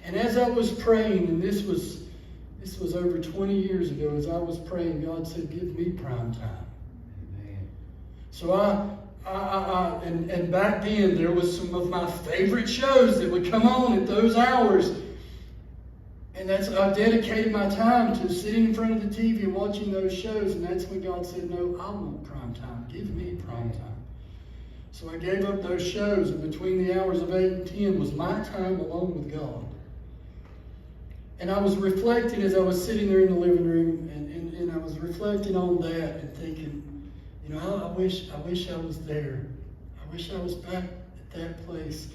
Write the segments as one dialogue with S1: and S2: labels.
S1: And as I was praying, and this was over 20 years ago, as I was praying, God said, give me prime time. Amen. So and back then, there was some of my favorite shows that would come on at those hours. And I dedicated my time to sitting in front of the TV and watching those shows. And that's when God said, no, I want prime time. Give me prime time. So I gave up those shows, and between the hours of 8 and 10 was my time alone with God. And I was reflecting as I was sitting there in the living room, and I was reflecting on that and thinking, I wish I was there. I wish I was back at that place.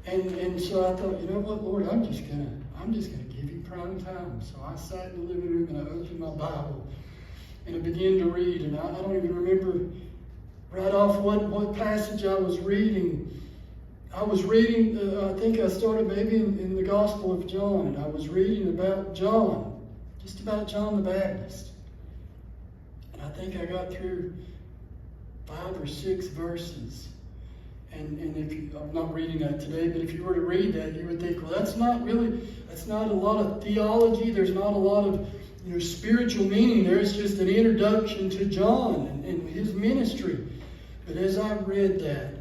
S1: And so I thought, you know what, Lord, I'm just gonna give you prime time. So I sat in the living room and I opened my Bible and I began to read, and I don't even remember right off what passage I was reading. I was reading, I think I started maybe in the Gospel of John, and I was reading about John, just about John the Baptist. And I think I got through 5 or 6 verses. And I'm not reading that today, but if you were to read that, you would think, well, that's not a lot of theology. There's not a lot of spiritual meaning. There's just an introduction to John and his ministry. But as I read that,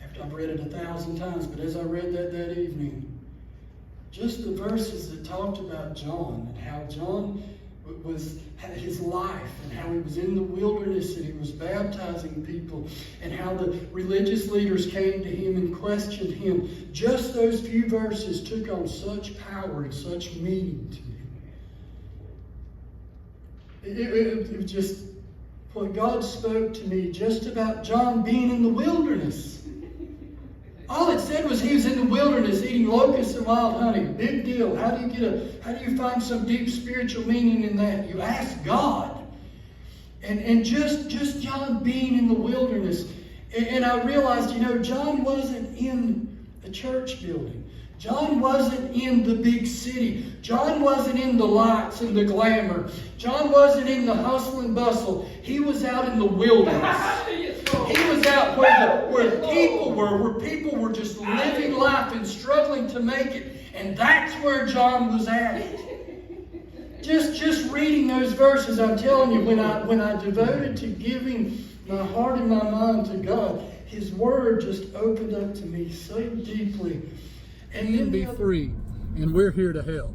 S1: after I've read it 1,000 times, but as I read that evening, just the verses that talked about John and how John had his life and how he was in the wilderness and he was baptizing people and how the religious leaders came to him and questioned him. Just those few verses took on such power and such meaning to me. It was just what God spoke to me just about John being in the wilderness. All it said was he was in the wilderness eating locusts and wild honey. Big deal. How do you find some deep spiritual meaning in that? You ask God. And just John being in the wilderness. And I realized, John wasn't in a church building. John wasn't in the big city. John wasn't in the lights and the glamour. John wasn't in the hustle and bustle. He was out in the wilderness. He was out where people were just living life and struggling to make it. And that's where John was at. Just reading those verses, I'm telling you, when I devoted to giving my heart and my mind to God, His Word just opened up to me so deeply. And then be free, and we're here to help.